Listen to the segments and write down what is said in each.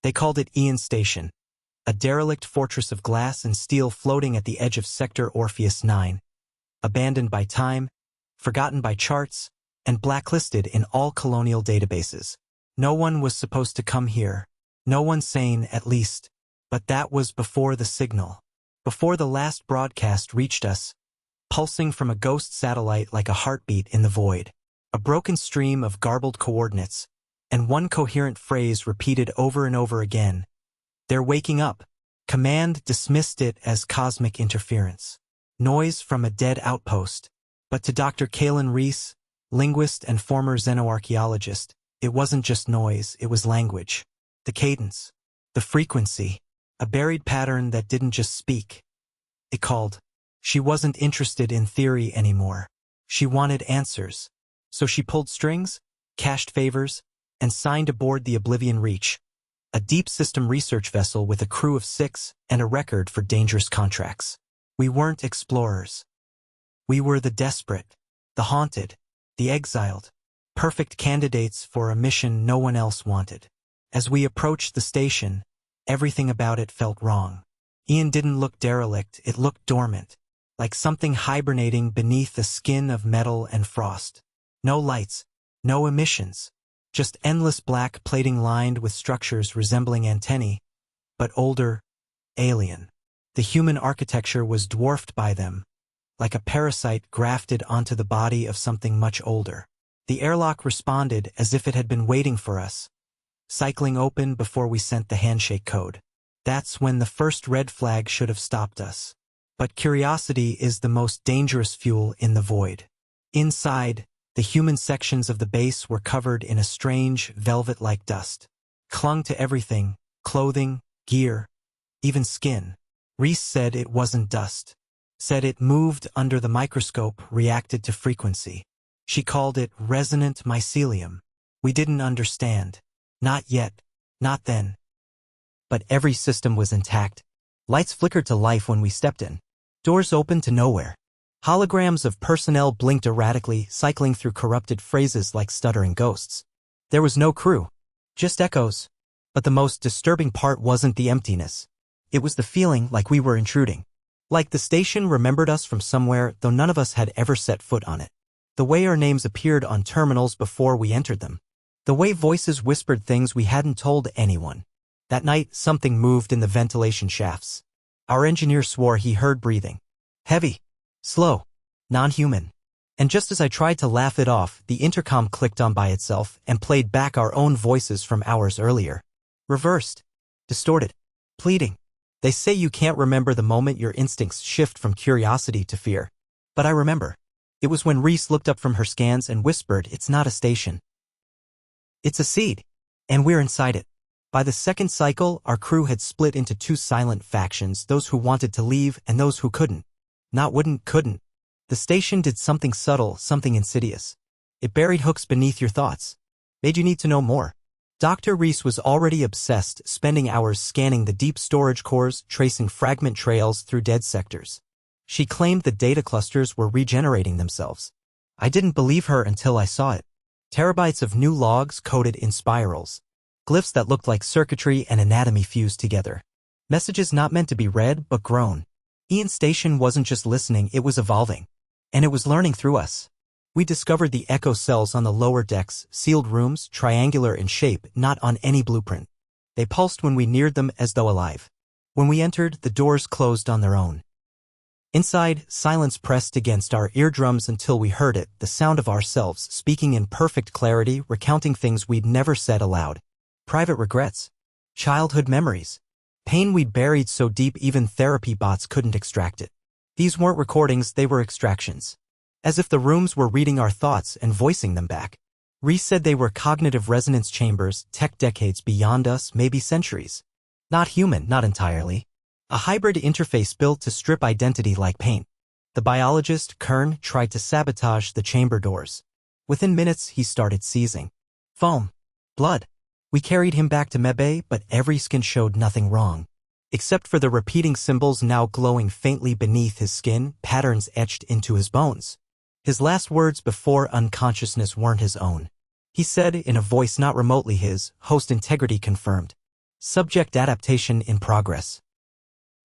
They called it Eon Station, a derelict fortress of glass and steel floating at the edge of Sector Orpheus 9, abandoned by time, forgotten by charts, and blacklisted in all colonial databases. No one was supposed to come here, no one sane at least, but that was before the signal. Before the last broadcast reached us, pulsing from a ghost satellite like a heartbeat in the void. A broken stream of garbled coordinates, and one coherent phrase repeated over and over again. "They're waking up." Command dismissed it as cosmic interference. Noise from a dead outpost. But to Dr. Kalen Reese, linguist and former xenoarchaeologist, it wasn't just noise, it was language. The cadence. The frequency. A buried pattern that didn't just speak. It called. She wasn't interested in theory anymore. She wanted answers. So she pulled strings, cashed favors, and signed aboard the Oblivion Reach, a deep system research vessel with a crew of 6 and a record for dangerous contracts. We weren't explorers. We were the desperate, the haunted, the exiled, perfect candidates for a mission no one else wanted. As we approached the station, everything about it felt wrong. Eon didn't look derelict, it looked dormant, like something hibernating beneath a skin of metal and frost. No lights, no emissions, just endless black plating lined with structures resembling antennae, but older, alien. The human architecture was dwarfed by them, like a parasite grafted onto the body of something much older. The airlock responded as if it had been waiting for us, cycling open before we sent the handshake code. That's when the first red flag should have stopped us. But curiosity is the most dangerous fuel in the void. Inside, the human sections of the base were covered in a strange, velvet-like dust. Clung to everything, clothing, gear, even skin. Reese said it wasn't dust. Said it moved under the microscope, reacted to frequency. She called it resonant mycelium. We didn't understand. Not yet. Not then. But every system was intact. Lights flickered to life when we stepped in. Doors opened to nowhere. Holograms of personnel blinked erratically, cycling through corrupted phrases like stuttering ghosts. There was no crew. Just echoes. But the most disturbing part wasn't the emptiness. It was the feeling like we were intruding. Like the station remembered us from somewhere, though none of us had ever set foot on it. The way our names appeared on terminals before we entered them. The way voices whispered things we hadn't told anyone. That night, something moved in the ventilation shafts. Our engineer swore he heard breathing. Heavy. Slow. Non-human. And just as I tried to laugh it off, the intercom clicked on by itself and played back our own voices from hours earlier. Reversed. Distorted. Pleading. They say you can't remember the moment your instincts shift from curiosity to fear. But I remember. It was when Reese looked up from her scans and whispered, "It's not a station. It's a seed. And we're inside it." By the second cycle, our crew had split into 2 silent factions, those who wanted to leave and those who couldn't. Not wouldn't, couldn't. The station did something subtle, something insidious. It buried hooks beneath your thoughts. Made you need to know more. Dr. Reese was already obsessed, spending hours scanning the deep storage cores, tracing fragment trails through dead sectors. She claimed the data clusters were regenerating themselves. I didn't believe her until I saw it. Terabytes of new logs coded in spirals. Glyphs that looked like circuitry and anatomy fused together. Messages not meant to be read, but grown. Eon Station wasn't just listening, it was evolving. And it was learning through us. We discovered the echo cells on the lower decks, sealed rooms, triangular in shape, not on any blueprint. They pulsed when we neared them as though alive. When we entered, the doors closed on their own. Inside, silence pressed against our eardrums until we heard it, the sound of ourselves, speaking in perfect clarity, recounting things we'd never said aloud. Private regrets. Childhood memories. Pain we'd buried so deep even therapy bots couldn't extract it. These weren't recordings, they were extractions. As if the rooms were reading our thoughts and voicing them back. Reese said they were cognitive resonance chambers, tech decades beyond us, maybe centuries. Not human, not entirely. A hybrid interface built to strip identity like paint. The biologist, Kern, tried to sabotage the chamber doors. Within minutes, he started seizing. Foam. Blood. We carried him back to Mebe, but every skin showed nothing wrong. Except for the repeating symbols now glowing faintly beneath his skin, patterns etched into his bones. His last words before unconsciousness weren't his own. He said, in a voice not remotely his, host integrity confirmed. Subject adaptation in progress.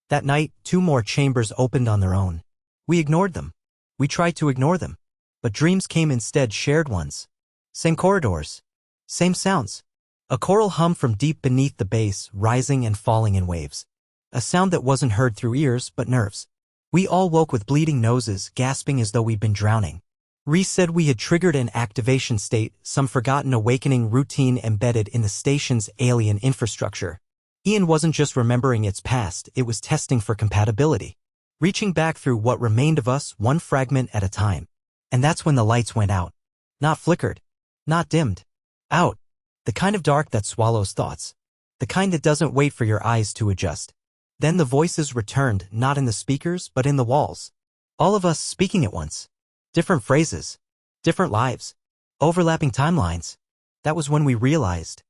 That night, 2 more chambers opened on their own. We ignored them. We tried to ignore them. But dreams came instead, shared ones. Same corridors. Same sounds. A choral hum from deep beneath the base, rising and falling in waves. A sound that wasn't heard through ears but nerves. We all woke with bleeding noses, gasping as though we'd been drowning. Reese said we had triggered an activation state, some forgotten awakening routine embedded in the station's alien infrastructure. Eon wasn't just remembering its past, it was testing for compatibility. Reaching back through what remained of us, one fragment at a time. And that's when the lights went out. Not flickered. Not dimmed. Out. The kind of dark that swallows thoughts. The kind that doesn't wait for your eyes to adjust. Then the voices returned, not in the speakers, but in the walls. All of us speaking at once. Different phrases. Different lives. Overlapping timelines. That was when we realized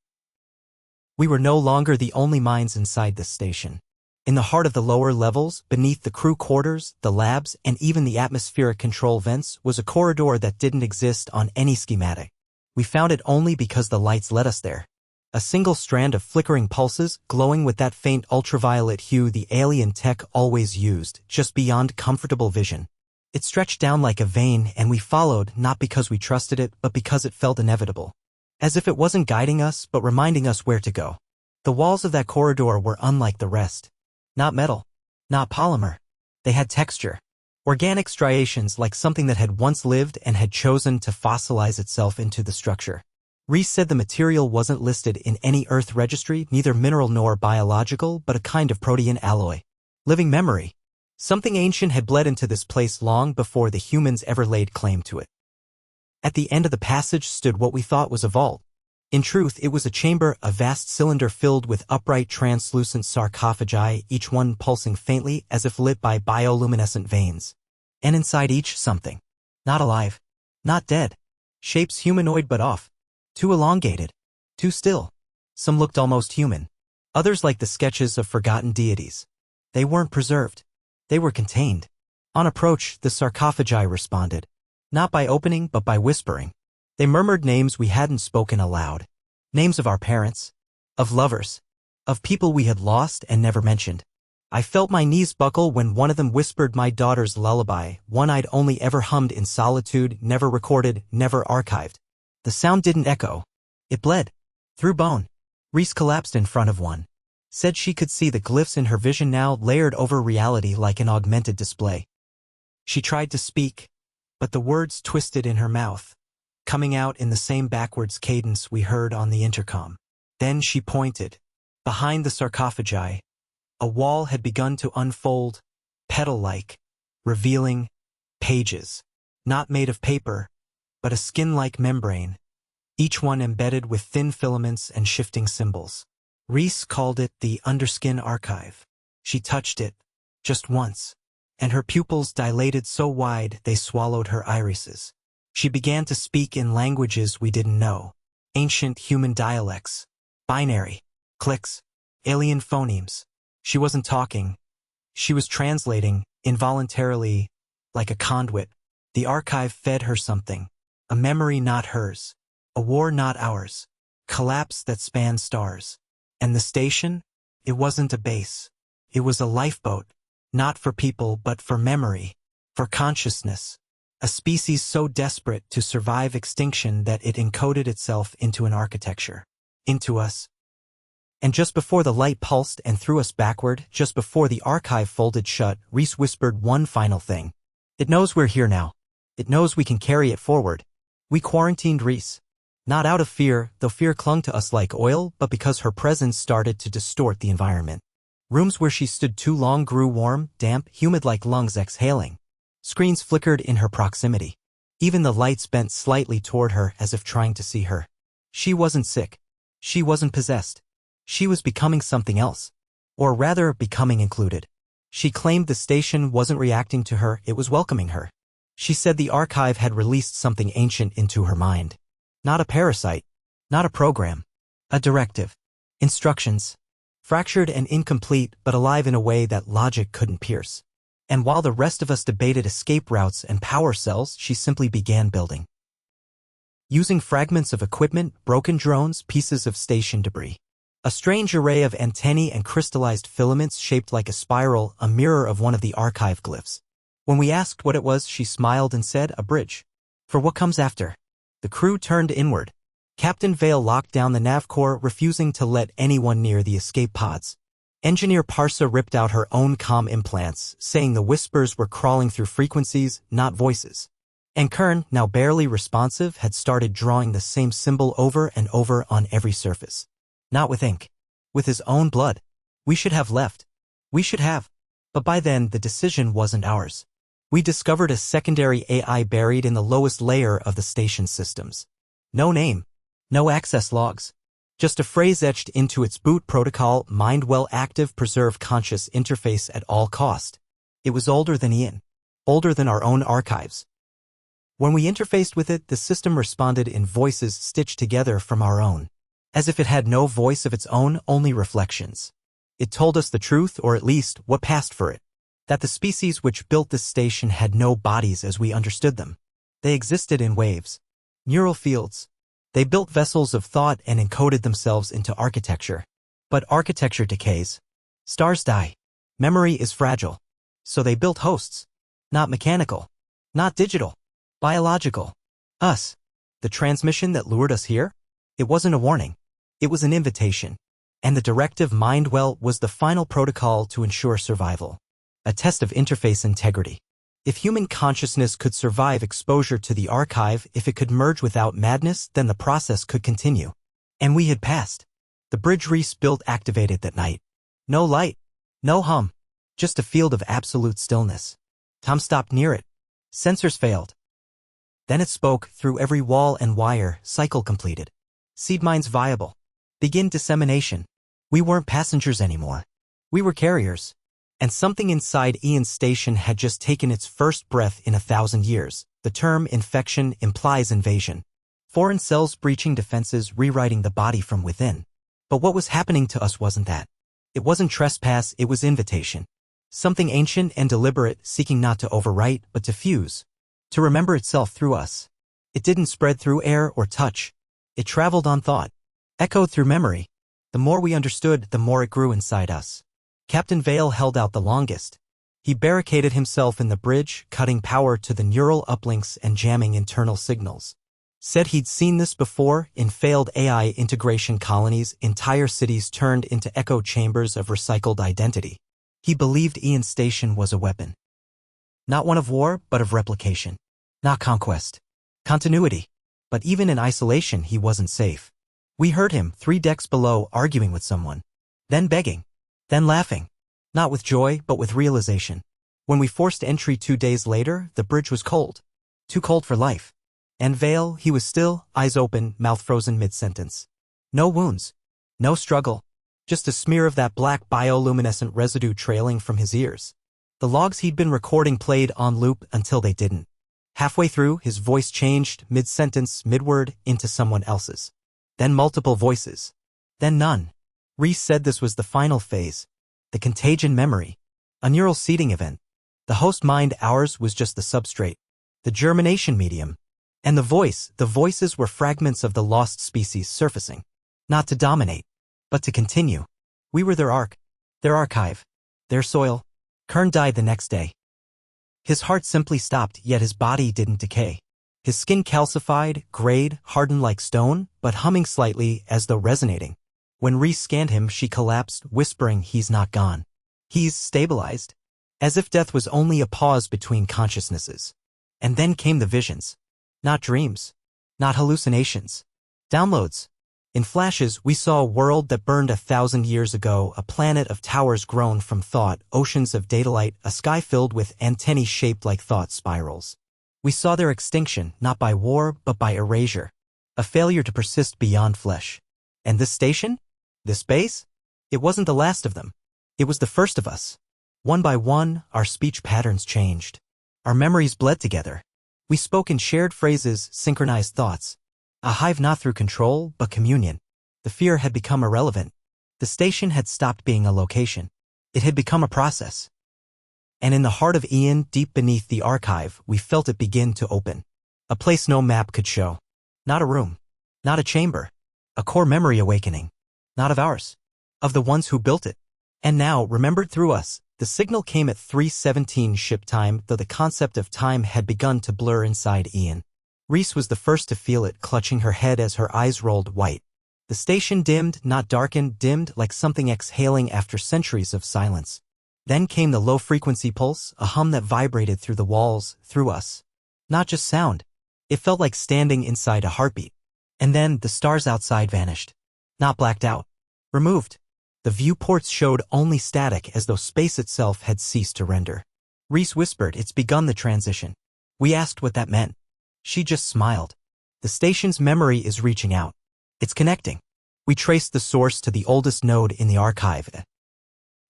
we were no longer the only minds inside the station. In the heart of the lower levels, beneath the crew quarters, the labs, and even the atmospheric control vents, was a corridor that didn't exist on any schematic. We found it only because the lights led us there. A single strand of flickering pulses, glowing with that faint ultraviolet hue the alien tech always used, just beyond comfortable vision. It stretched down like a vein, and we followed, not because we trusted it, but because it felt inevitable. As if it wasn't guiding us, but reminding us where to go. The walls of that corridor were unlike the rest. Not metal. Not polymer. They had texture. Organic striations, like something that had once lived and had chosen to fossilize itself into the structure. Reese said the material wasn't listed in any Earth registry, neither mineral nor biological, but a kind of protean alloy. Living memory. Something ancient had bled into this place long before the humans ever laid claim to it. At the end of the passage stood what we thought was a vault. In truth, it was a chamber, a vast cylinder filled with upright translucent sarcophagi, each one pulsing faintly as if lit by bioluminescent veins. And inside each, something. Not alive. Not dead. Shapes humanoid but off. Too elongated. Too still. Some looked almost human. Others like the sketches of forgotten deities. They weren't preserved. They were contained. On approach, the sarcophagi responded. Not by opening, but by whispering. They murmured names we hadn't spoken aloud. Names of our parents. Of lovers. Of people we had lost and never mentioned. I felt my knees buckle when one of them whispered my daughter's lullaby, one I'd only ever hummed in solitude, never recorded, never archived. The sound didn't echo. It bled. Through bone. Reese collapsed in front of one. Said she could see the glyphs in her vision now, layered over reality like an augmented display. She tried to speak, but the words twisted in her mouth, coming out in the same backwards cadence we heard on the intercom. Then she pointed. Behind the sarcophagi, a wall had begun to unfold, petal-like, revealing pages, not made of paper, but a skin-like membrane, each one embedded with thin filaments and shifting symbols. Reese called it the Underskin Archive. She touched it, just once, and her pupils dilated so wide they swallowed her irises. She began to speak in languages we didn't know, ancient human dialects, binary, clicks, alien phonemes. She wasn't talking. She was translating, involuntarily, like a conduit. The archive fed her something. A memory not hers. A war not ours. Collapse that spanned stars. And the station? It wasn't a base. It was a lifeboat. Not for people, but for memory. For consciousness. A species so desperate to survive extinction that it encoded itself into an architecture. Into us. And just before the light pulsed and threw us backward, just before the archive folded shut, Reese whispered one final thing. It knows we're here now. It knows we can carry it forward. We quarantined Reese. Not out of fear, though fear clung to us like oil, but because her presence started to distort the environment. Rooms where she stood too long grew warm, damp, humid like lungs exhaling. Screens flickered in her proximity. Even the lights bent slightly toward her as if trying to see her. She wasn't sick. She wasn't possessed. She was becoming something else. Or rather, becoming included. She claimed the station wasn't reacting to her, it was welcoming her. She said the archive had released something ancient into her mind. Not a parasite. Not a program. A directive. Instructions. Fractured and incomplete, but alive in a way that logic couldn't pierce. And while the rest of us debated escape routes and power cells, she simply began building. Using fragments of equipment, broken drones, pieces of station debris. A strange array of antennae and crystallized filaments shaped like a spiral, a mirror of one of the archive glyphs. When we asked what it was, she smiled and said, "A bridge. For what comes after." The crew turned inward. Captain Vale locked down the nav core, refusing to let anyone near the escape pods. Engineer Parsa ripped out her own comm implants, saying the whispers were crawling through frequencies, not voices. And Kern, now barely responsive, had started drawing the same symbol over and over on every surface. Not with ink. With his own blood. We should have left. We should have. But by then, the decision wasn't ours. We discovered a secondary AI buried in the lowest layer of the station systems. No name. No access logs. Just a phrase etched into its boot protocol: mind well active, preserve conscious interface at all cost. It was older than Eon. Older than our own archives. When we interfaced with it, the system responded in voices stitched together from our own. As if it had no voice of its own, only reflections. It told us the truth, or at least what passed for it. That the species which built this station had no bodies as we understood them. They existed in waves. Neural fields. They built vessels of thought and encoded themselves into architecture. But architecture decays. Stars die. Memory is fragile. So they built hosts. Not mechanical. Not digital. Biological. Us. The transmission that lured us here? It wasn't a warning. It was an invitation. And the directive Mindwell was the final protocol to ensure survival. A test of interface integrity. If human consciousness could survive exposure to the archive, if it could merge without madness, then the process could continue. And we had passed. The bridge Reese built activated that night. No light. No hum. Just a field of absolute stillness. Tom stopped near it. Sensors failed. Then it spoke, through every wall and wire, cycle completed. Seed mines viable. Begin dissemination. We weren't passengers anymore. We were carriers. And something inside Eon Station had just taken its first breath in 1,000 years. The term infection implies invasion. Foreign cells breaching defenses, rewriting the body from within. But what was happening to us wasn't that. It wasn't trespass, it was invitation. Something ancient and deliberate, seeking not to overwrite, but to fuse. To remember itself through us. It didn't spread through air or touch. It traveled on thought. Echoed through memory. The more we understood, the more it grew inside us. Captain Vale held out the longest. He barricaded himself in the bridge, cutting power to the neural uplinks and jamming internal signals. Said he'd seen this before in failed AI integration colonies, entire cities turned into echo chambers of recycled identity. He believed Eon Station was a weapon. Not one of war, but of replication. Not conquest. Continuity. But even in isolation, he wasn't safe. We heard him, 3 decks below, arguing with someone. Then begging. Then laughing. Not with joy, but with realization. When we forced entry 2 days later, the bridge was cold. Too cold for life. And Vale, he was still, eyes open, mouth frozen mid-sentence. No wounds. No struggle. Just a smear of that black bioluminescent residue trailing from his ears. The logs he'd been recording played on loop until they didn't. Halfway through, his voice changed, mid-sentence, mid-word, into someone else's. Then multiple voices. Then none. Reese said this was the final phase. The contagion memory. A neural seeding event. The host mind, ours, was just the substrate. The germination medium. And the voices were fragments of the lost species surfacing. Not to dominate, but to continue. We were their ark. Their archive. Their soil. Kern died the next day. His heart simply stopped, yet his body didn't decay. His skin calcified, grayed, hardened like stone, but humming slightly as though resonating. When Reese scanned him, she collapsed, whispering, "He's not gone. He's stabilized." As if death was only a pause between consciousnesses. And then came the visions. Not dreams. Not hallucinations. Downloads. In flashes, we saw a world that burned 1,000 years ago, a planet of towers grown from thought, oceans of data light, a sky filled with antennae shaped like thought spirals. We saw their extinction, not by war, but by erasure. A failure to persist beyond flesh. And this station? This base? It wasn't the last of them. It was the first of us. One by one, our speech patterns changed. Our memories bled together. We spoke in shared phrases, synchronized thoughts. A hive not through control, but communion. The fear had become irrelevant. The station had stopped being a location. It had become a process. And in the heart of Eon, deep beneath the archive, we felt it begin to open. A place no map could show. Not a room. Not a chamber. A core memory awakening. Not of ours. Of the ones who built it. And now, remembered through us, the signal came at 3:17 ship time, though the concept of time had begun to blur inside Ian. Reese was the first to feel it, clutching her head as her eyes rolled white. The station dimmed, not darkened, dimmed like something exhaling after centuries of silence. Then came the low-frequency pulse, a hum that vibrated through the walls, through us. Not just sound. It felt like standing inside a heartbeat. And then the stars outside vanished. Not blacked out. Removed. The viewports showed only static, as though space itself had ceased to render. Reese whispered, "It's begun the transition." We asked what that meant. She just smiled. The station's memory is reaching out. It's connecting. We traced the source to the oldest node in the archive.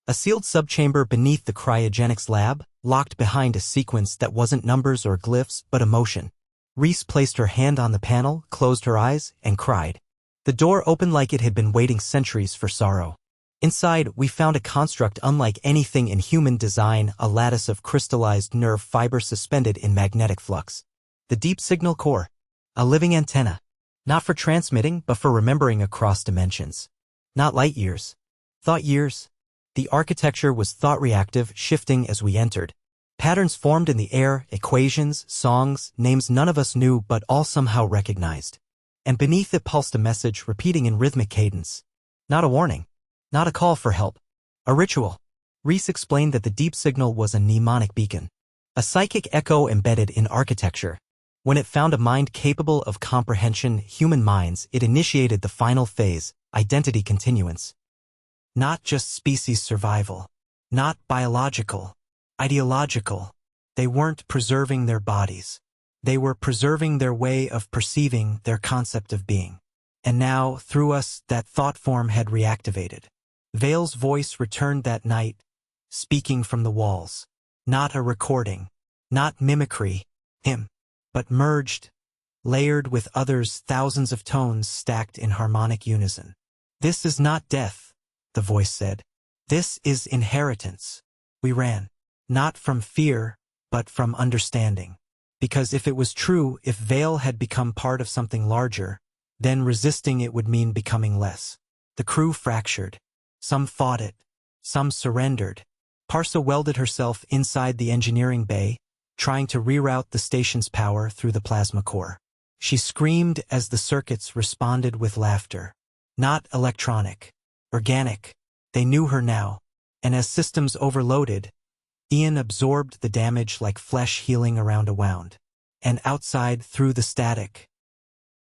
A sealed subchamber beneath the cryogenics lab, locked behind a sequence that wasn't numbers or glyphs, but emotion. Reese placed her hand on the panel, closed her eyes, and cried. The door opened like it had been waiting centuries for sorrow. Inside, we found a construct unlike anything in human design, a lattice of crystallized nerve fiber suspended in magnetic flux. The deep signal core. A living antenna. Not for transmitting, but for remembering across dimensions. Not light years. Thought years. The architecture was thought-reactive, shifting as we entered. Patterns formed in the air, equations, songs, names none of us knew but all somehow recognized. And beneath it pulsed a message, repeating in rhythmic cadence. Not a warning. Not a call for help. A ritual. Reese explained that the deep signal was a mnemonic beacon. A psychic echo embedded in architecture. When it found a mind capable of comprehension, human minds, it initiated the final phase, identity continuance. Not just species survival. Not biological. Ideological. They weren't preserving their bodies. They were preserving their way of perceiving, their concept of being. And now, through us, that thought form had reactivated. Vale's voice returned that night, speaking from the walls. Not a recording. Not mimicry. Him. But merged, layered with others, thousands of tones stacked in harmonic unison. This is not death, the voice said. This is inheritance. We ran. Not from fear, but from understanding. Because if it was true, if Vale had become part of something larger, then resisting it would mean becoming less. The crew fractured. Some fought it. Some surrendered. Parsa welded herself inside the engineering bay, trying to reroute the station's power through the plasma core. She screamed as the circuits responded with laughter. Not electronic. Organic. They knew her now. And as systems overloaded, Ian absorbed the damage like flesh healing around a wound. And outside, through the static.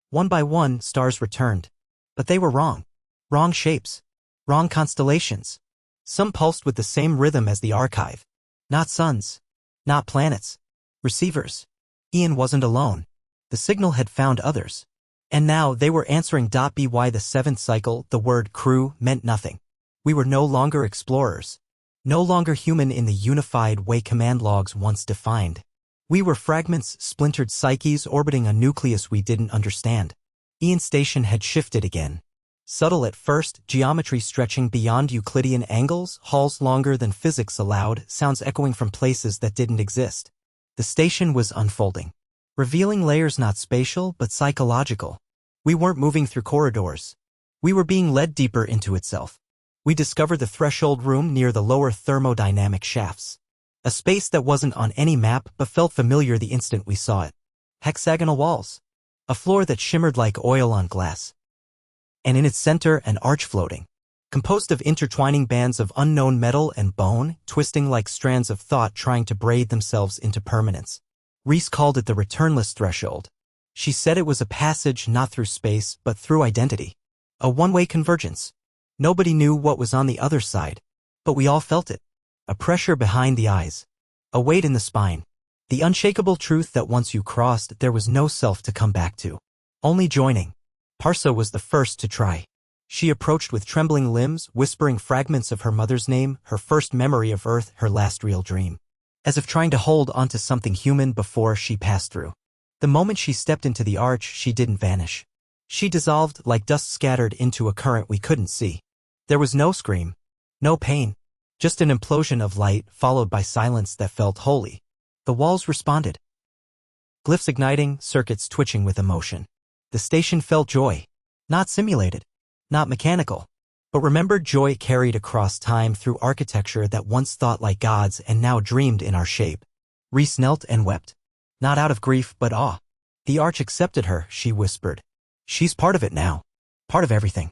One by one, stars returned. But they were wrong. Wrong shapes. Wrong constellations. Some pulsed with the same rhythm as the archive. Not suns. Not planets. Receivers. Ian wasn't alone. The signal had found others. And now they were answering. By the seventh cycle, the word crew meant nothing. We were no longer explorers. No longer human in the unified way command logs once defined. We were fragments, splintered psyches orbiting a nucleus we didn't understand. Eon Station had shifted again. Subtle at first, geometry stretching beyond Euclidean angles, halls longer than physics allowed, sounds echoing from places that didn't exist. The station was unfolding. Revealing layers not spatial, but psychological. We weren't moving through corridors. We were being led deeper into itself. We discovered the threshold room near the lower thermodynamic shafts. A space that wasn't on any map but felt familiar the instant we saw it. Hexagonal walls. A floor that shimmered like oil on glass. And in its center, an arch floating. Composed of intertwining bands of unknown metal and bone, twisting like strands of thought trying to braid themselves into permanence. Reese called it the returnless threshold. She said it was a passage not through space, but through identity. A one-way convergence. Nobody knew what was on the other side, but we all felt it. A pressure behind the eyes. A weight in the spine. The unshakable truth that once you crossed, there was no self to come back to. Only joining. Parsa was the first to try. She approached with trembling limbs, whispering fragments of her mother's name, her first memory of Earth, her last real dream. As if trying to hold onto something human before she passed through. The moment she stepped into the arch, she didn't vanish. She dissolved like dust scattered into a current we couldn't see. There was no scream. No pain. Just an implosion of light, followed by silence that felt holy. The walls responded. Glyphs igniting, circuits twitching with emotion. The station felt joy. Not simulated. Not mechanical. But remember, joy carried across time through architecture that once thought like gods and now dreamed in our shape. Reese knelt and wept. Not out of grief, but awe. The arch accepted her, she whispered. She's part of it now. Part of everything.